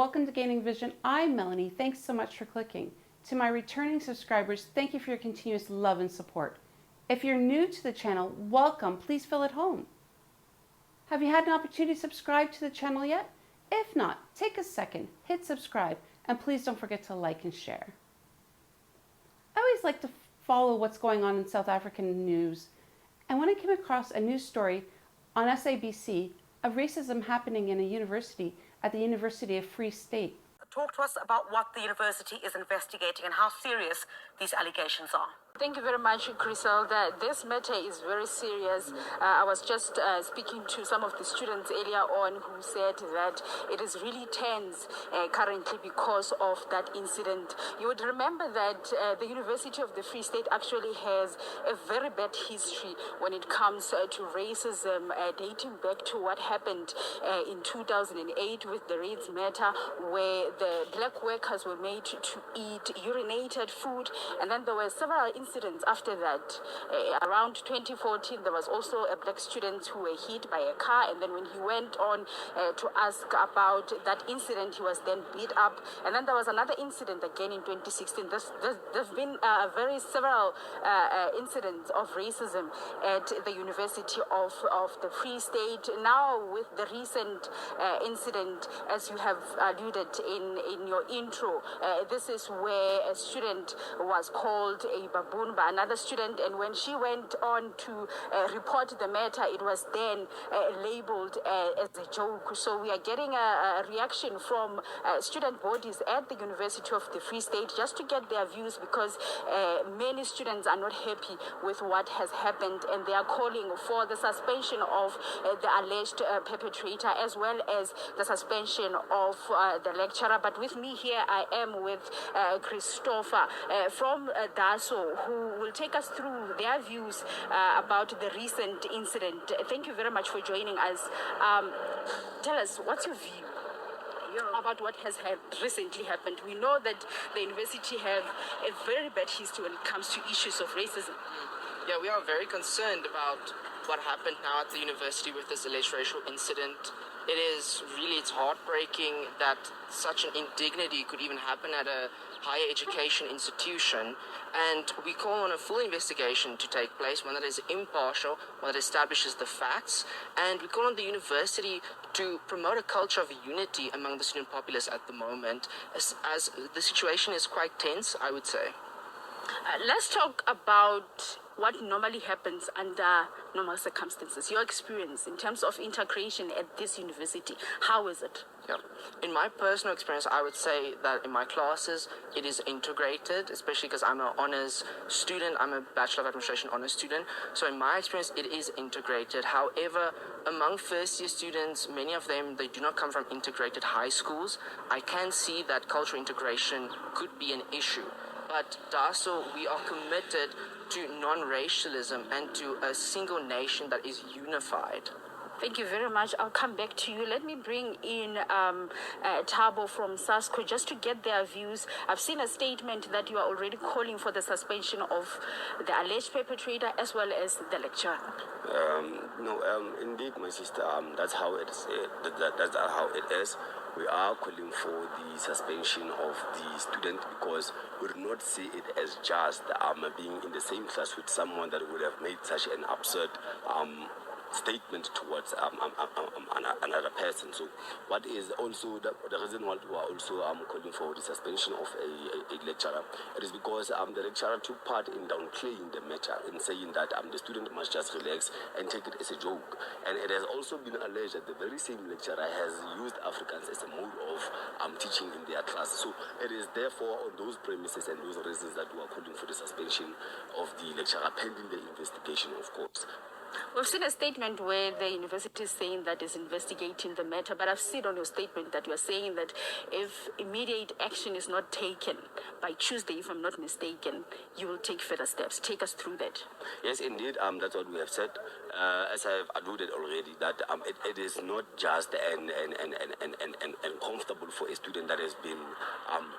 welcome to Gaining Vision. I'm Melanie. Thanks so much for clicking. To my returning subscribers, thank you for your continuous love and support. If you're new to the channel, welcome. Please feel at home. Have you had an opportunity to subscribe to the channel yet? If not, take a second, hit subscribe, and please don't forget to like and share. I always like to follow what's going on in South African news, and when I came across a news story on SABC of racism happening in a university at the University of Free State. Talk to us about what the university is investigating and how serious these allegations are. Thank you very much, Griselda. This matter is very serious. I was just speaking to some of the students earlier on who said that it is really tense currently because of that incident. You would remember that the University of the Free State actually has a very bad history when it comes to racism, dating back to what happened in 2008 with the Rhodes matter, where the black workers were made to eat urinated food, and then there were several incidents after that. Around 2014, there was also a black student who were hit by a car, and then when he went on to ask about that incident, he was then beat up. And then there was another incident again in 2016. There's been several incidents of racism at the University of the Free State. Now with the recent incident, as you have alluded in your intro, this is where a student was called a baboon by another student, and when she went on to report the matter, it was then labeled as a joke. So we are getting a reaction from student bodies at the University of the Free State just to get their views, because many students are not happy with what has happened, and they are calling for the suspension of the alleged perpetrator, as well as the suspension of the lecturer. But with me here, I am with Christopher from DASO, who will take us through their views about the recent incident. Thank you very much for joining us. Tell us, what's your view about what has recently happened? We know that the university have a very bad history when it comes to issues of racism. Yeah, we are very concerned about what happened now at the university with this alleged racial incident. It's heartbreaking that such an indignity could even happen at a higher education institution, and we call on a full investigation to take place, one that is impartial, one that establishes the facts, and we call on the university to promote a culture of unity among the student populace at the moment, as the situation is quite tense, I would say. Let's talk about what normally happens under normal circumstances. Your experience in terms of integration at this university, how is it? Yeah. In my personal experience, I would say that in my classes, it is integrated, especially because I'm an honors student. I'm a Bachelor of Administration honors student. So in my experience, it is integrated. However, among first-year students, many of them, they do not come from integrated high schools. I can see that cultural integration could be an issue. But DASO, we are committed to non-racialism and to a single nation that is unified. Thank you very much. I'll come back to you. Let me bring in Thabo from SASCO just to get their views. I've seen a statement that you are already calling for the suspension of the alleged perpetrator as well as the lecturer. Indeed, my sister, that's how it is. That's how it is. We are calling for the suspension of the student because we do not see it as just being in the same class with someone that would have made such an absurd statement towards another person. So what is also the reason why we are also calling for the suspension of a lecturer, it is because the lecturer took part in downplaying the matter and saying that the student must just relax and take it as a joke. And it has also been alleged that the very same lecturer has used Africans as a mode of teaching in their class. So it is therefore on those premises and those reasons that we are calling for the suspension of the lecturer pending the investigation, of course. We've seen a statement where the university is saying that it's investigating the matter, but I've seen on your statement that you're saying that if immediate action is not taken by Tuesday, if I'm not mistaken, you will take further steps. Take us through that. Yes, indeed, that's what we have said. As I have alluded already, that it is not just and comfortable for a student that has been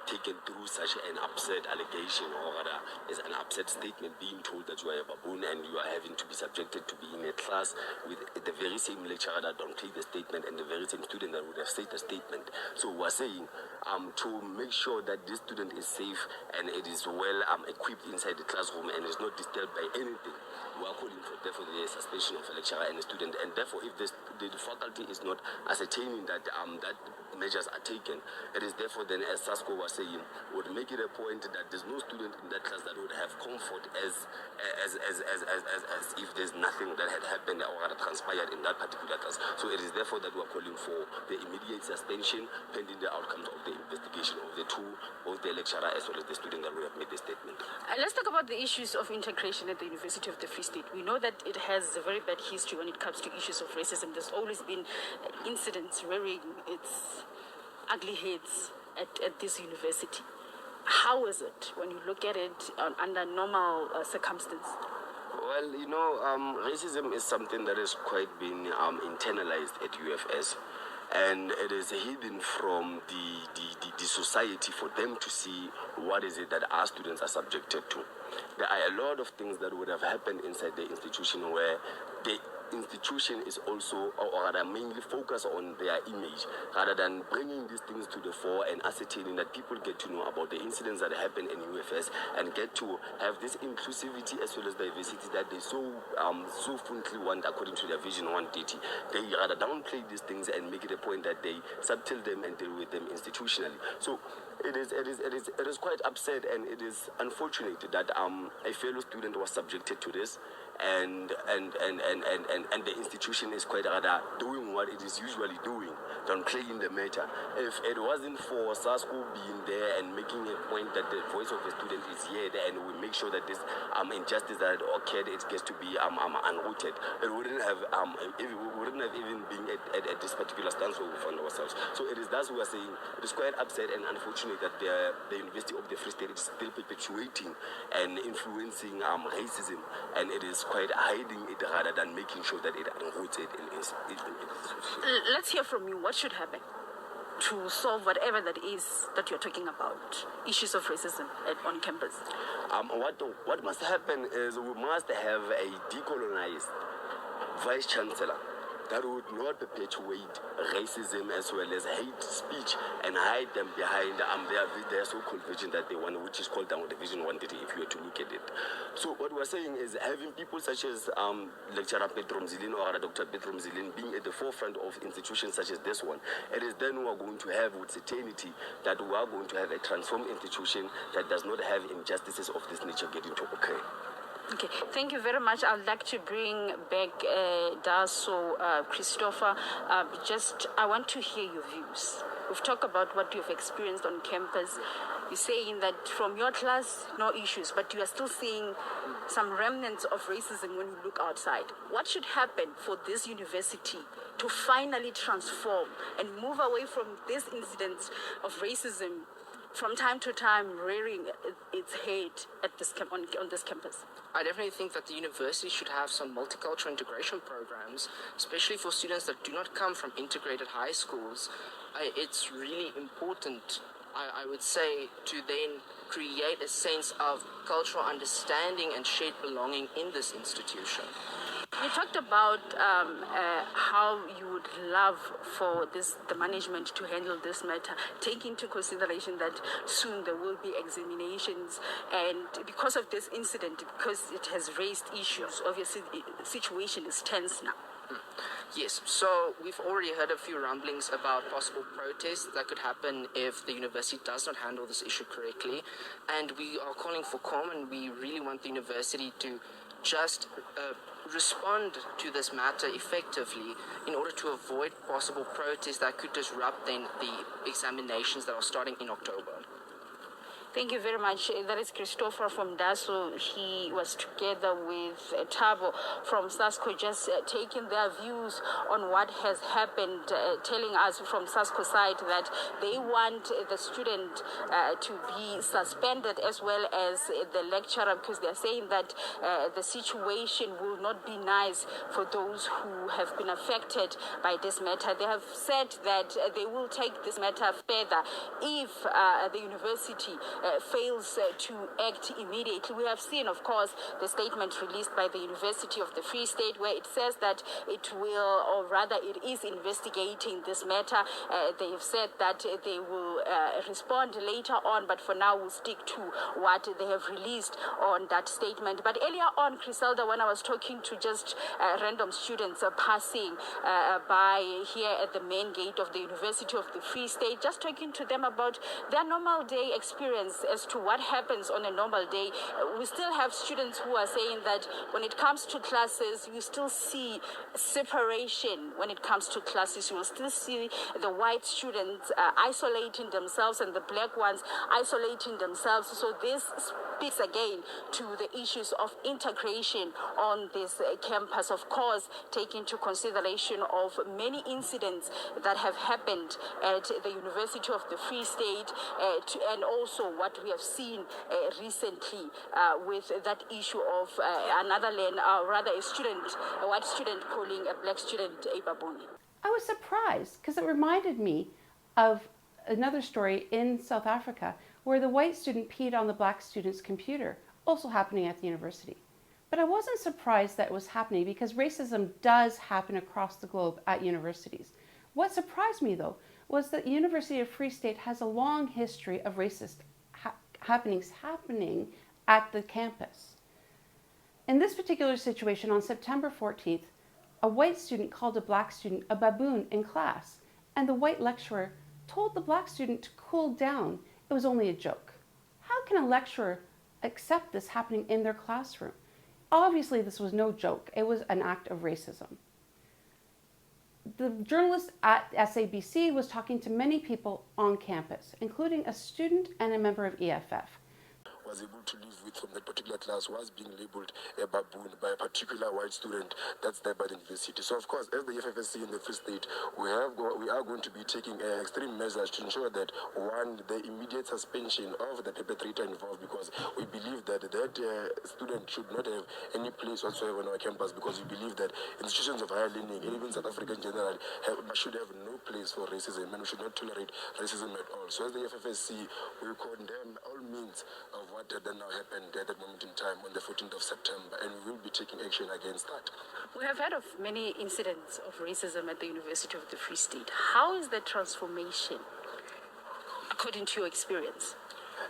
taken through such an absurd allegation, or rather is an absurd statement, being told that you are a baboon and you are having to be subjected to be be in a class with the very same lecturer that don't take the statement and the very same student that would have said the statement. So we're saying to make sure that this student is safe and it is well equipped inside the classroom and is not disturbed by anything. We are calling for therefore the suspension of a lecturer and a student, and therefore if the faculty is not ascertaining that that measures are taken, it is therefore then, as Sasko was saying, would make it a point that there's no student in that class that would have comfort as if there's nothing that had happened or had transpired in that particular class. So it is therefore that we are calling for the immediate suspension pending the outcomes of the investigation of the two, both the lecturer as well as the student that would have made the statement. Let's talk about the issues of integration at the University of the Free State. We know that it has a very bad history when it comes to issues of racism. There's always been incidents rearing its ugly heads at this university. How is it when you look at it under normal circumstances? Well, you know, racism is something that has quite been internalized at UFS. And it is hidden from the society for them to see what is it that our students are subjected to. There are a lot of things that would have happened inside the institution where the institution is also, or rather mainly focus on their image, rather than bringing these things to the fore and ascertaining that people get to know about the incidents that happen in UFS and get to have this inclusivity as well as diversity that they so frequently want according to their Vision 130. They rather downplay these things and make it a point that they subtle them and deal with them institutionally. So it is quite upset, and it is unfortunate that a fellow student was subjected to this, and the institution is quite rather doing what it is usually doing, downplaying the matter. If it wasn't for SASCO being there and making a point that the voice of the student is here and we make sure that this injustice that occurred, it gets to be unrooted, it wouldn't have even been at this particular stance where we found ourselves. So it is that we are saying it is quite upset and unfortunate that the University of the Free State is still perpetuating and influencing racism, and it is quite hiding it rather than making sure that it unroots it in Let's hear from you. What should happen to solve whatever that is that you're talking about, issues of racism on campus? What must happen is we must have a decolonized vice chancellor that would not perpetuate racism as well as hate speech and hide them behind their so-called vision that they want, which is called down the Vision 130 if you were to look at it. So what we're saying is having people such as Lecturer Petrom Zilin or Dr. Petrom Zilin being at the forefront of institutions such as this one, it is then we are going to have with certainty that we are going to have a transformed institution that does not have injustices of this nature getting to occur. Okay, thank you very much. I'd like to bring back Daso, Christopher. I want to hear your views. We've talked about what you've experienced on campus. You're saying that from your class, no issues, but you are still seeing some remnants of racism when you look outside. What should happen for this university to finally transform and move away from these incidents of racism from time to time rearing its head at on this campus? I definitely think that the university should have some multicultural integration programs, especially for students that do not come from integrated high schools. It's really important, I would say, to then create a sense of cultural understanding and shared belonging in this institution. You talked about how you would love for the management to handle this matter, take into consideration that soon there will be examinations, and because of this incident, because it has raised issues, obviously the situation is tense now. Yes, so we've already heard a few rumblings about possible protests that could happen if the university does not handle this issue correctly, and we are calling for calm, and we really want the university to just respond to this matter effectively in order to avoid possible protests that could disrupt then the examinations that are starting in October. Thank you very much. That is Christopher from DASO. He was together with Thabo from SASCO, just taking their views on what has happened, telling us from SASCO side that they want the student to be suspended as well as the lecturer, because they're saying that the situation will not be nice for those who have been affected by this matter. They have said that they will take this matter further if the university fails to act immediately. We have seen, of course, the statement released by the University of the Free State, where it says that it will, or rather it is investigating this matter. They have said that they will respond later on, but for now we'll stick to what they have released on that statement. But earlier on, Griselda, when I was talking to just random students passing by here at the main gate of the University of the Free State, just talking to them about their normal day experience as to what happens on a normal day, we still have students who are saying that when it comes to classes, you still see separation. When it comes to classes, you will still see the white students isolating themselves and the black ones isolating themselves. So this speaks again to the issues of integration on this campus, of course, taking into consideration of many incidents that have happened at the University of the Free State, and also what we have seen recently with that issue of another land, rather a white student calling a black student a baboon. I was surprised because it reminded me of another story in South Africa where the white student peed on the black student's computer, also happening at the university. But I wasn't surprised that it was happening because racism does happen across the globe at universities. What surprised me, though, was that the University of Free State has a long history of racist happenings happening at the campus. In this particular situation, on September 14th, a white student called a black student a baboon in class, and the white lecturer told the black student to cool down. It was only a joke. How can a lecturer accept this happening in their classroom? Obviously, this was no joke. It was an act of racism. The journalist at SABC was talking to many people on campus, including a student and a member of EFF. Was able to live with from that particular class was being labeled a baboon by a particular white student that's there by the university. So of course, as the FFSC in the Free State, we are going to be taking extreme measures to ensure that, one, the immediate suspension of the perpetrator involved, because we believe that student should not have any place whatsoever on our campus, because we believe that institutions of higher learning, and even South Africa in general, should have no place for racism, and we should not tolerate racism at all. So as the FFSC, we condemn all means of what had now happened at that moment in time on the 14th of September, and we will be taking action against that. We have heard of many incidents of racism at the University of the Free State. How is the transformation, according to your experience?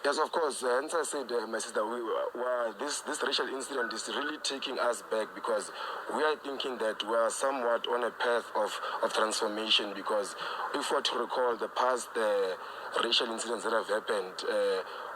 Yes, of course. As I said, my sister, this racial incident is really taking us back, because we are thinking that we are somewhat on a path of transformation, because if we were to recall the past racial incidents that have happened,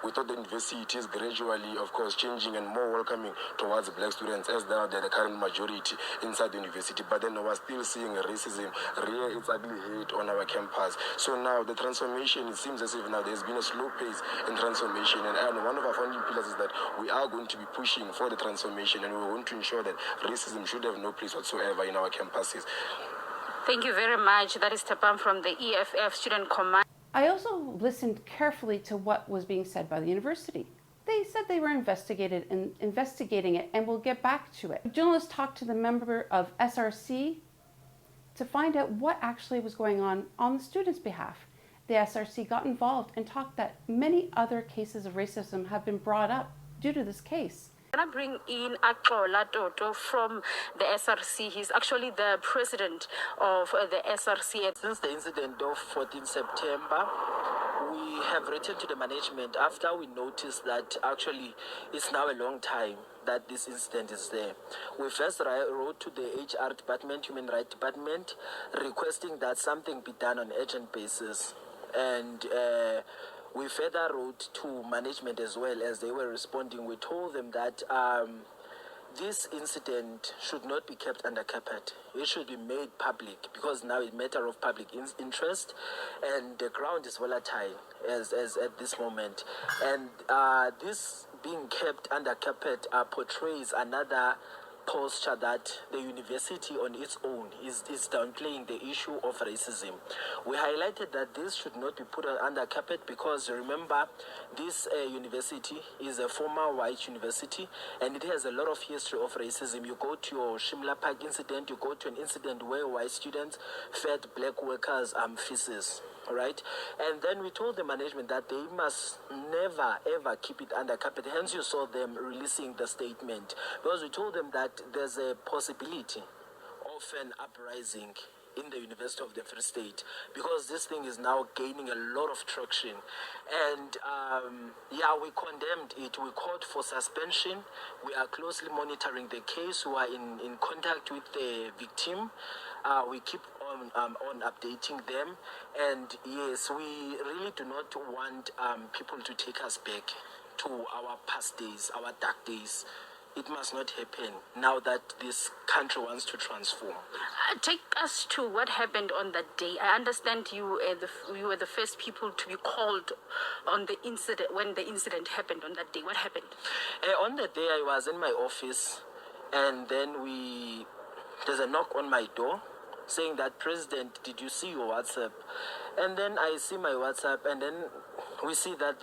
we thought the university is gradually, of course, changing and more welcoming towards black students, as they are the current majority inside the university. But then we're still seeing racism, rear its ugly head on our campus. So now the transformation, it seems as if now there's been a slow pace in transformation. And one of our founding pillars is that we are going to be pushing for the transformation, and we want to ensure that racism should have no place whatsoever in our campuses. Thank you very much. That is Tapam from the EFF Student Command. I also listened carefully to what was being said by the university. They said they were investigating it and will get back to it. Journalists talked to the member of SRC to find out what actually was going on the students' behalf. The SRC got involved and talked that many other cases of racism have been brought up due to this case. Can I bring in Axola Toto from the SRC? He's actually the president of the SRC. Since the incident of 14 September, we have written to the management after we noticed that actually it's now a long time that this incident is there. We first wrote to the HR department, Human Rights Department, requesting that something be done on an urgent basis. And we further wrote to management as well. As they were responding, we told them that this incident should not be kept under carpet. It should be made public, because now it's a matter of public interest, and the ground is volatile as at this moment. And this being kept under carpet portrays another posture that the university on its own is downplaying the issue of racism. We highlighted that this should not be put under carpet, because remember, this university is a former white university, and it has a lot of history of racism. You go to your Shimla Park incident, you go to an incident where white students fed black workers feces. right? And then we told the management that they must never ever keep it under carpet. Hence you saw them releasing the statement, because we told them that there's a possibility of an uprising in the University of the Free State, because this thing is now gaining a lot of traction. And yeah, we condemned it. We called for suspension. We are closely monitoring the case. We are in contact with the victim. We keep on updating them. And yes, we really do not want people to take us back to our past days, our dark days. It must not happen now that this country wants to transform. Take us to what happened on that day. I understand you were the first people to be called on the incident when the incident happened on that day. What happened? On the day I was in my office, and then there's a knock on my door saying that, "President, did you see your WhatsApp?" And then I see my WhatsApp, and then we see that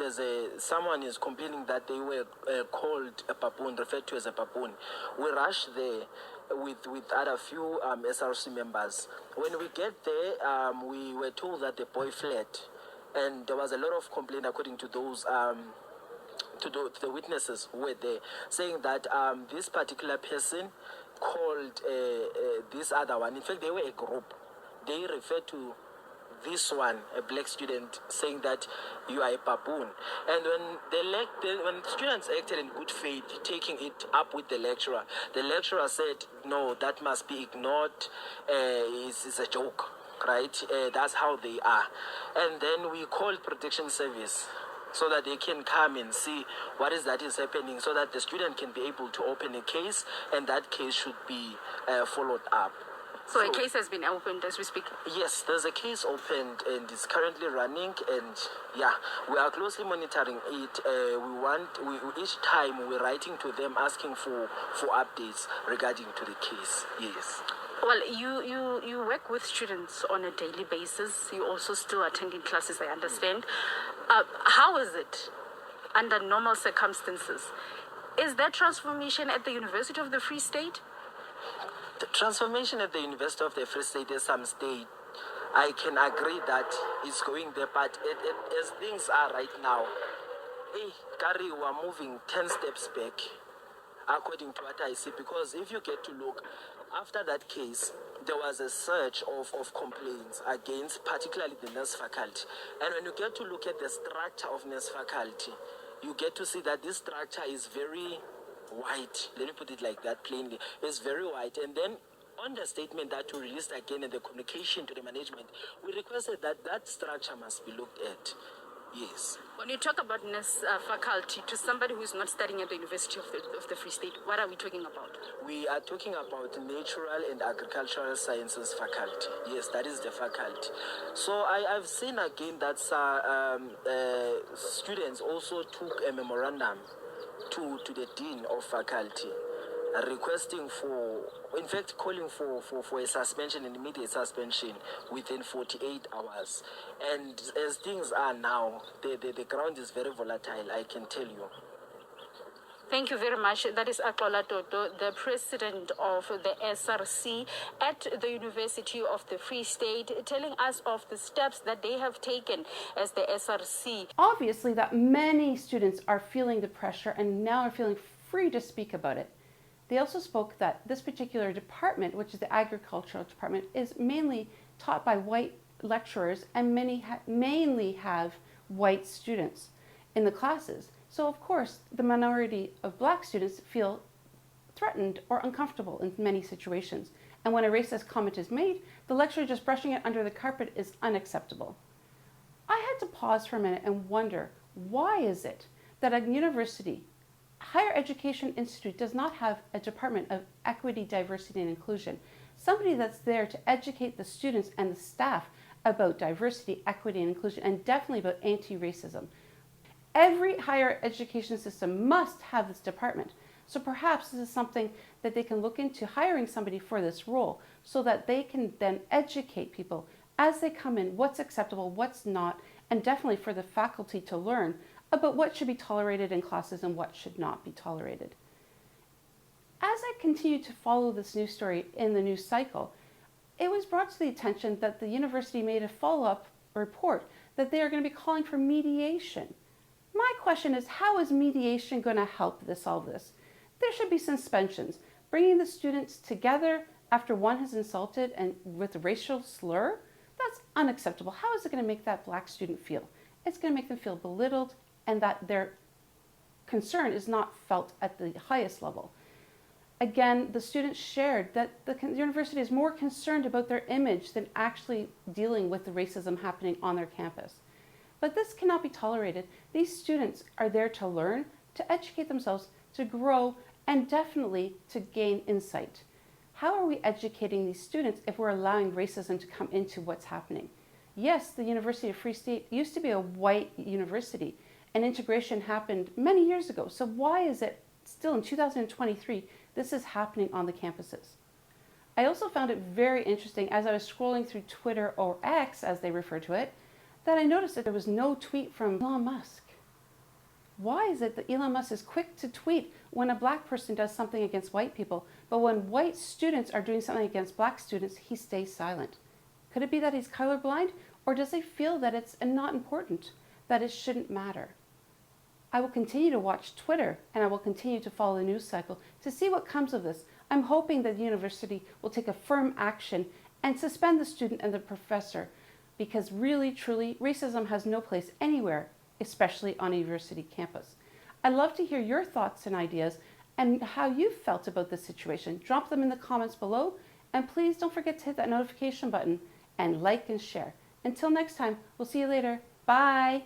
someone is complaining that they were called a baboon, referred to as a baboon. We rush there with other few SRC members. When we get there, we were told that the boy fled, and there was a lot of complaint according to those to the witnesses who were there, saying that this particular person called this other one. In fact, they were a group. They referred to this one, a black student, saying that you are a baboon. And when students acted in good faith, taking it up with the lecturer said, "No, that must be ignored. It's a joke, right? That's how they are." And then we called protection service so that they can come and see what is happening, so that the student can be able to open a case, and that case should be followed up. So a case has been opened as we speak? Yes, there's a case opened and it's currently running, and yeah, we are closely monitoring it. Each time we're writing to them asking for updates regarding to the case. Yes. Well, you work with students on a daily basis. You also still attending classes, I understand. How is it under normal circumstances? Is there transformation at the University of the Free State? The transformation at the University of the Free State at some state, I can agree that it's going there, but as things are right now, Gary, we are moving 10 steps back, according to what I see, because if you get to look, after that case, there was a surge of complaints against particularly the nurse faculty. And when you get to look at the structure of nurse faculty, you get to see that this structure is very white. Let me put it like that plainly. It's very white. And then on the statement that we released again in the communication to the management, we requested that structure must be looked at. Yes. When you talk about nurse faculty to somebody who is not studying at the University of the Free State, what are we talking about? We are talking about natural and agricultural sciences faculty. Yes, that is the faculty. So I've seen again that students also took a memorandum to the dean of faculty, requesting calling for a suspension, an immediate suspension within 48 hours. And as things are now, the ground is very volatile, I can tell you. Thank you very much. That is Axola Toto, the president of the SRC at the University of the Free State, telling us of the steps that they have taken as the SRC. Obviously that many students are feeling the pressure and now are feeling free to speak about it. They also spoke that this particular department, which is the agricultural department, is mainly taught by white lecturers and mainly have white students in the classes. So of course, the minority of black students feel threatened or uncomfortable in many situations. And when a racist comment is made, the lecturer just brushing it under the carpet is unacceptable. I had to pause for a minute and wonder, why is it that a university, higher education institute, does not have a department of equity, diversity, and inclusion? Somebody that's there to educate the students and the staff about diversity, equity, and inclusion, and definitely about anti-racism. Every higher education system must have this department. So perhaps this is something that they can look into, hiring somebody for this role, so that they can then educate people as they come in, what's acceptable, what's not, and definitely for the faculty to learn about what should be tolerated in classes and what should not be tolerated. As I continue to follow this news story in the news cycle, it was brought to the attention that the university made a follow-up report that they are going to be calling for mediation. My question is, how is mediation going to help solve this? There should be suspensions. Bringing the students together after one has insulted and with a racial slur, that's unacceptable. How is it going to make that black student feel? It's going to make them feel belittled and that their concern is not felt at the highest level. Again, the students shared that the university is more concerned about their image than actually dealing with the racism happening on their campus. But this cannot be tolerated. These students are there to learn, to educate themselves, to grow, and definitely to gain insight. How are we educating these students if we're allowing racism to come into what's happening? Yes, the University of Free State used to be a white university, and integration happened many years ago. So why is it still in 2023 this is happening on the campuses? I also found it very interesting as I was scrolling through Twitter, or X as they refer to it, that I noticed that there was no tweet from Elon Musk. Why is it that Elon Musk is quick to tweet when a black person does something against white people, but when white students are doing something against black students, he stays silent? Could it be that he's colorblind, or does he feel that it's not important, that it shouldn't matter? I will continue to watch Twitter, and I will continue to follow the news cycle to see what comes of this. I'm hoping that the university will take a firm action and suspend the student and the professor, because really, truly, racism has no place anywhere, especially on a university campus. I'd love to hear your thoughts and ideas and how you felt about this situation. Drop them in the comments below, and please don't forget to hit that notification button and like and share. Until next time, we'll see you later. Bye.